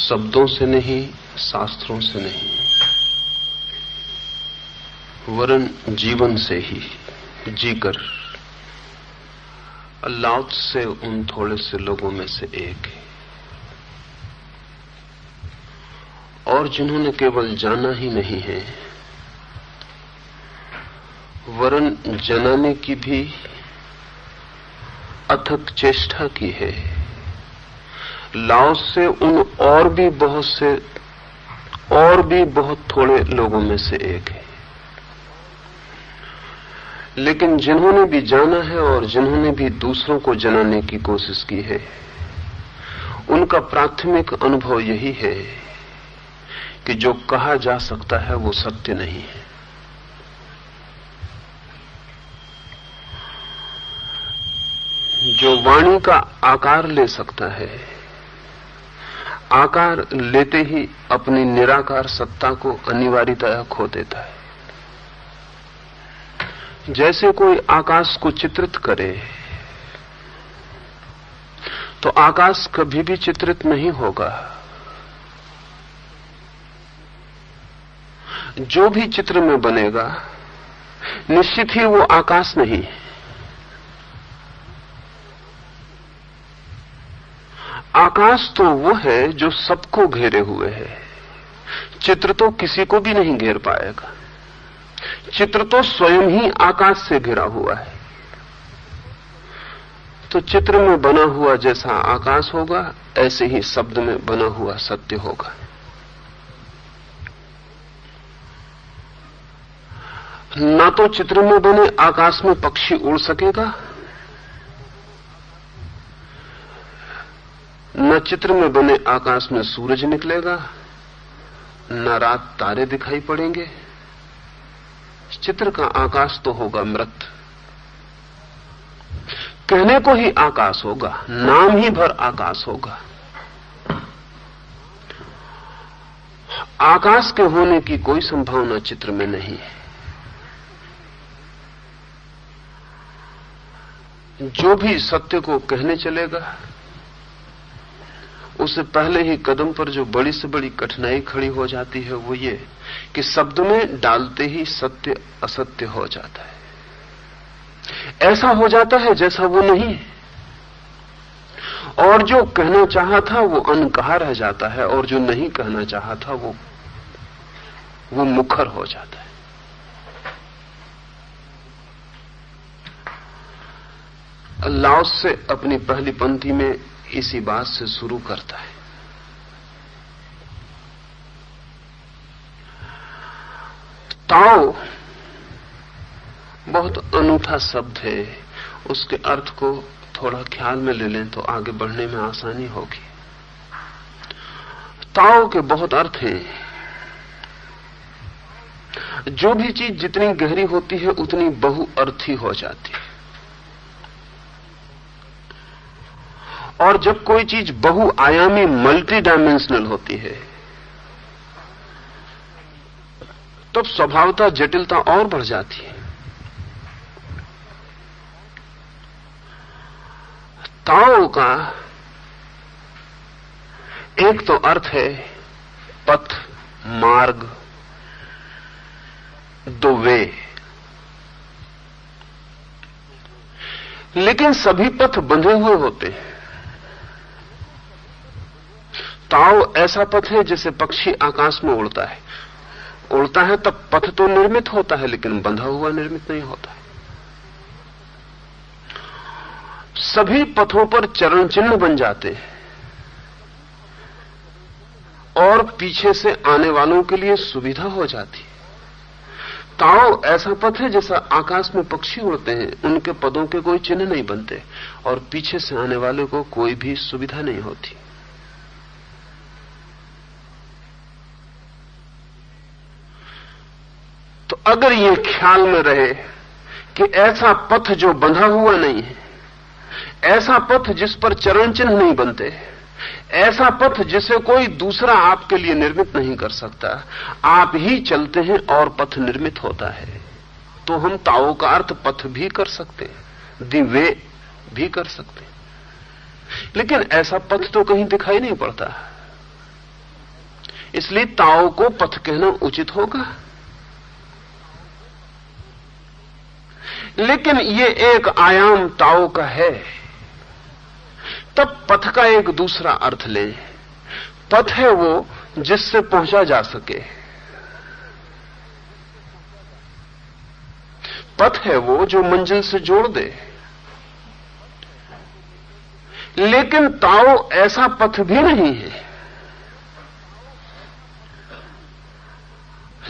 शब्दों से नहीं, शास्त्रों से नहीं, वरन जीवन से ही जीकर लाओत्से से उन थोड़े से लोगों में से एक है, और जिन्होंने केवल जाना ही नहीं है वरन जनाने की भी अथक चेष्टा की है। लाओत्से से उन और भी बहुत थोड़े लोगों में से एक है, लेकिन जिन्होंने भी जाना है और जिन्होंने भी दूसरों को जनाने की कोशिश की है, उनका प्राथमिक अनुभव यही है कि जो कहा जा सकता है वो सत्य नहीं है। जो वाणी का आकार ले सकता है, आकार लेते ही अपनी निराकार सत्ता को अनिवार्यतः खो देता है। जैसे कोई आकाश को चित्रित करे तो आकाश कभी भी चित्रित नहीं होगा। जो भी चित्र में बनेगा निश्चित ही वो आकाश नहीं है। आकाश तो वो है जो सबको घेरे हुए है। चित्र तो किसी को भी नहीं घेर पाएगा। चित्र तो स्वयं ही आकाश से घिरा हुआ है। तो चित्र में बना हुआ जैसा आकाश होगा, ऐसे ही शब्द में बना हुआ सत्य होगा। ना तो चित्र में बने आकाश में पक्षी उड़ सकेगा, न चित्र में बने आकाश में सूरज निकलेगा, न रात तारे दिखाई पड़ेंगे। चित्र का आकाश तो होगा मृत। कहने को ही आकाश होगा, नाम ही भर आकाश होगा। आकाश के होने की कोई संभावना चित्र में नहीं है। जो भी सत्य को कहने चलेगा, उससे पहले ही कदम पर जो बड़ी से बड़ी कठिनाई खड़ी हो जाती है वो ये कि शब्द में डालते ही सत्य असत्य हो जाता है। ऐसा हो जाता है जैसा वो नहीं है, और जो कहना चाहा था वो अनकहा रह जाता है, और जो नहीं कहना चाहा था वो मुखर हो जाता है। लाओत्से से अपनी पहली पंक्ति में इसी बात से शुरू करता है। ताओ बहुत अनूठा शब्द है। उसके अर्थ को थोड़ा ख्याल में ले लें तो आगे बढ़ने में आसानी होगी। ताओ के बहुत अर्थ हैं। जो भी चीज जितनी गहरी होती है उतनी बहुअर्थी हो जाती है, और जब कोई चीज बहुआयामी मल्टी डायमेंशनल होती है तब स्वभावतः जटिलता और बढ़ जाती है। ताओ का एक तो अर्थ है पथ, मार्ग, दो वे। लेकिन सभी पथ बंधे हुए होते हैं। ताओ ऐसा पथ है जैसे पक्षी आकाश में उड़ता है तब पथ तो निर्मित होता है, लेकिन बंधा हुआ निर्मित नहीं होता है। सभी पथों पर चरण चिन्ह बन जाते हैं, और पीछे से आने वालों के लिए सुविधा हो जाती है। ताओ ऐसा पथ है जैसा आकाश में पक्षी उड़ते हैं, उनके पदों के कोई चिन्ह नहीं बनते, और पीछे से आने वाले को कोई भी सुविधा नहीं होती। तो अगर ये ख्याल में रहे कि ऐसा पथ जो बंधा हुआ नहीं है, ऐसा पथ जिस पर चरण चिन्ह नहीं बनते, ऐसा पथ जिसे कोई दूसरा आपके लिए निर्मित नहीं कर सकता, आप ही चलते हैं और पथ निर्मित होता है, तो हम ताओ का अर्थ पथ भी कर सकते हैं, दी वे भी कर सकते हैं। लेकिन ऐसा पथ तो कहीं दिखाई नहीं पड़ता। इसलिए ताओ को पथ कहना उचित होगा। लेकिन ये एक आयाम ताओ का है। तब पथ का एक दूसरा अर्थ लें। पथ है वो जिससे पहुंचा जा सके, पथ है वो जो मंजिल से जोड़ दे। लेकिन ताओ ऐसा पथ भी नहीं है।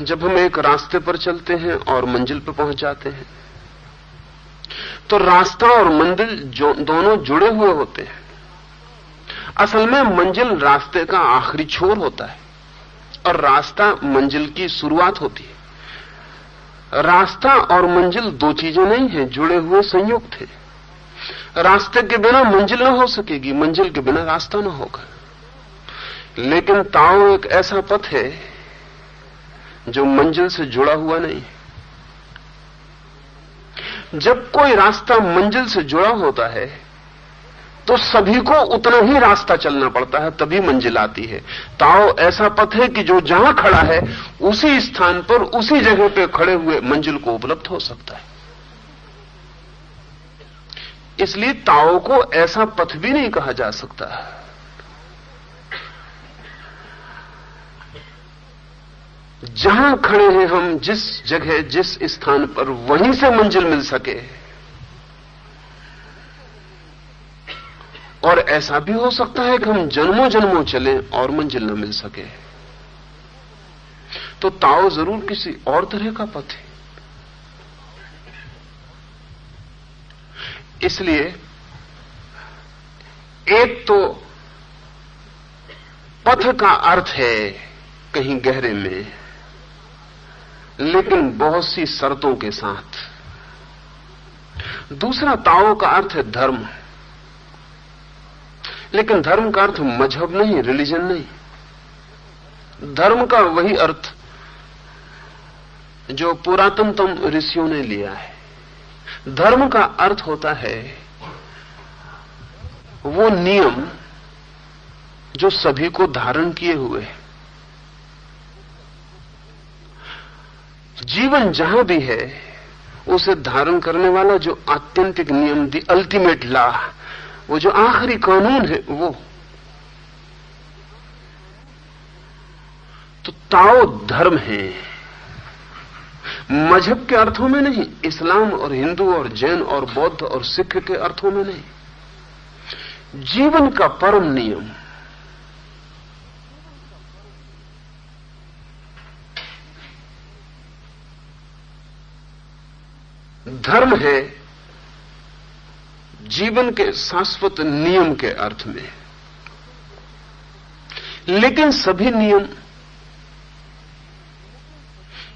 जब हम एक रास्ते पर चलते हैं और मंजिल पर पहुंच जाते हैं तो रास्ता और मंजिल दोनों जुड़े हुए होते हैं। असल में मंजिल रास्ते का आखिरी छोर होता है और रास्ता मंजिल की शुरुआत होती है। रास्ता और मंजिल दो चीजें नहीं हैं, जुड़े हुए संयुक्त हैं। रास्ते के बिना मंजिल न हो सकेगी, मंजिल के बिना रास्ता न होगा। लेकिन ताओ एक ऐसा पथ है जो मंजिल से जुड़ा हुआ नहीं। जब कोई रास्ता मंजिल से जुड़ा होता है तो सभी को उतना ही रास्ता चलना पड़ता है, तभी मंजिल आती है। ताओ ऐसा पथ है कि जो जहां खड़ा है उसी स्थान पर उसी जगह पे खड़े हुए मंजिल को उपलब्ध हो सकता है। इसलिए ताओ को ऐसा पथ भी नहीं कहा जा सकता। जहां खड़े हैं हम, जिस जगह जिस स्थान पर, वहीं से मंजिल मिल सके। और ऐसा भी हो सकता है कि हम जन्मों जन्मों चलें और मंजिल न मिल सके। तो ताओ जरूर किसी और तरह का पथ है। इसलिए एक तो पथ का अर्थ है कहीं गहरे में, लेकिन बहुत सी शर्तों के साथ। दूसरा ताओ का अर्थ है धर्म, लेकिन धर्म का अर्थ मजहब नहीं, रिलीजन नहीं। धर्म का वही अर्थ जो पुरातनतम ऋषियों ने लिया है। धर्म का अर्थ होता है वो नियम जो सभी को धारण किए हुए है। जीवन जहां भी है उसे धारण करने वाला जो आत्यंतिक नियम, दी अल्टीमेट लॉ, वो जो आखिरी कानून है, वो तो ताओ धर्म है। मजहब के अर्थों में नहीं, इस्लाम और हिंदू और जैन और बौद्ध और सिख के अर्थों में नहीं। जीवन का परम नियम। धर्म है जीवन के शाश्वत नियम के अर्थ में। लेकिन सभी नियम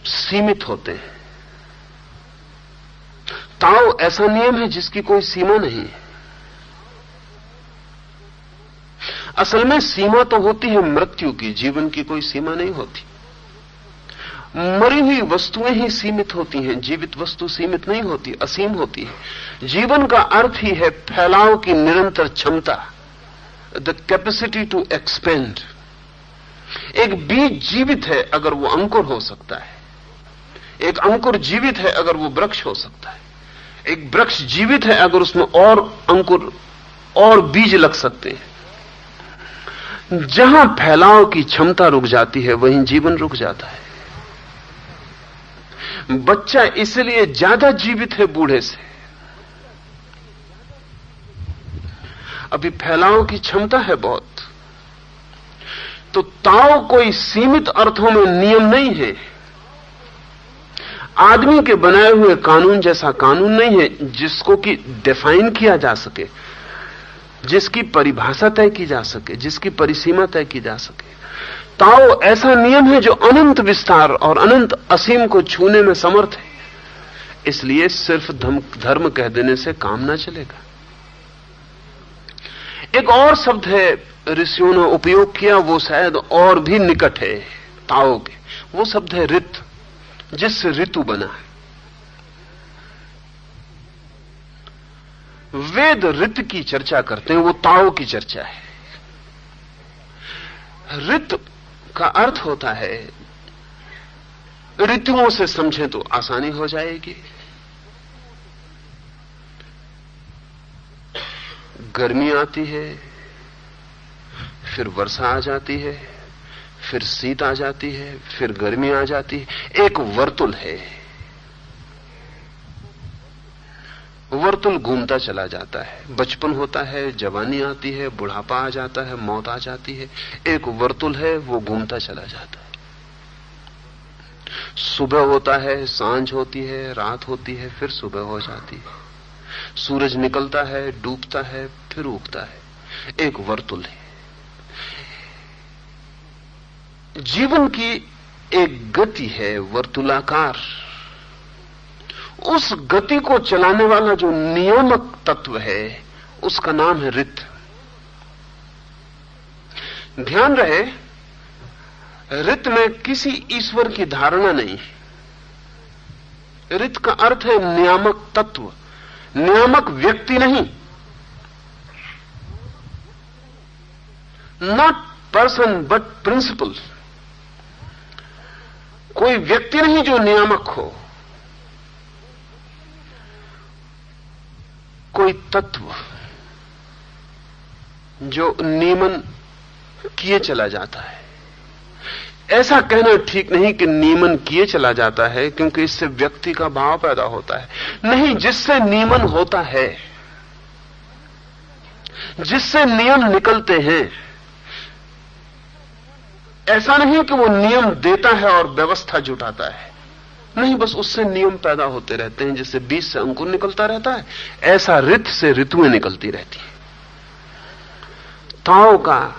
सीमित होते हैं। ताओ ऐसा नियम है जिसकी कोई सीमा नहीं है। असल में सीमा तो होती है मृत्यु की, जीवन की कोई सीमा नहीं होती। मरी हुई वस्तुएं ही सीमित होती हैं, जीवित वस्तु सीमित नहीं होती, असीम होती है। जीवन का अर्थ ही है फैलाव की निरंतर क्षमता, द कैपेसिटी टू एक्सपेंड। एक बीज जीवित है अगर वो अंकुर हो सकता है, एक अंकुर जीवित है अगर वो वृक्ष हो सकता है, एक वृक्ष जीवित है अगर उसमें और अंकुर और बीज लग सकते हैं। जहां फैलाव की क्षमता रुक जाती है वहीं जीवन रुक जाता है। बच्चा इसलिए ज्यादा जीवित है बूढ़े से, अभी फैलाव की क्षमता है बहुत। तो ताओ कोई सीमित अर्थों में नियम नहीं है, आदमी के बनाए हुए कानून जैसा कानून नहीं है जिसको कि डिफाइन किया जा सके, जिसकी परिभाषा तय की जा सके, जिसकी परिसीमा तय की जा सके। ताओ ऐसा नियम है जो अनंत विस्तार और अनंत असीम को छूने में समर्थ है। इसलिए सिर्फ धर्म कह देने से काम ना चलेगा। एक और शब्द है ऋषियों ने उपयोग किया, वो शायद और भी निकट है ताओ के। वो शब्द है ऋत, जिससे ऋतु बना है। वेद ऋत की चर्चा करते हैं, वो ताओ की चर्चा है। ऋत का अर्थ होता है, ऋतुओं से समझें तो आसानी हो जाएगी। गर्मी आती है, फिर वर्षा आ जाती है, फिर शीत आ जाती है, फिर गर्मी आ जाती है। एक वर्तुल है, वर्तुल घूमता चला जाता है। बचपन होता है, जवानी आती है, बुढ़ापा आ जाता है, मौत आ जाती है। एक वर्तुल है, वो घूमता चला जाता है। सुबह होता है, सांझ होती है, रात होती है, फिर सुबह हो जाती है। सूरज निकलता है, डूबता है, फिर उगता है। एक वर्तुल है। जीवन की एक गति है वर्तुलाकार। उस गति को चलाने वाला जो नियामक तत्व है, उसका नाम है ऋत। ध्यान रहे, ऋत में किसी ईश्वर की धारणा नहीं है। ऋत का अर्थ है नियामक तत्व, नियामक व्यक्ति नहीं। Not person but principle. कोई व्यक्ति नहीं जो नियामक हो, कोई तत्व जो नियमन किए चला जाता है। ऐसा कहना ठीक नहीं कि नियमन किए चला जाता है, क्योंकि इससे व्यक्ति का भाव पैदा होता है। नहीं, जिससे नियमन होता है, जिससे नियम निकलते हैं, ऐसा नहीं कि वो नियम देता है और व्यवस्था जुटाता है। नहीं, बस उससे नियम पैदा होते रहते हैं, जैसे बीज से अंकुर निकलता रहता है, ऐसा ऋत से ऋतुएं निकलती रहती हैं। ताओ का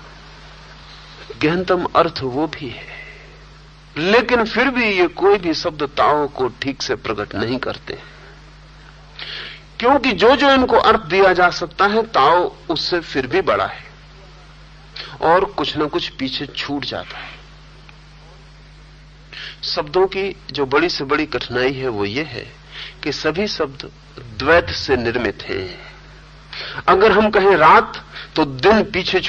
गहनतम अर्थ वो भी है, लेकिन फिर भी ये कोई भी शब्द ताओ को ठीक से प्रकट नहीं करते, क्योंकि जो जो इनको अर्थ दिया जा सकता है, ताओ उससे फिर भी बड़ा है और कुछ ना कुछ पीछे छूट जाता है। शब्दों की जो बड़ी से बड़ी कठिनाई है वो ये है कि सभी शब्द द्वैत से निर्मित हैं। अगर हम कहें रात, तो दिन पीछे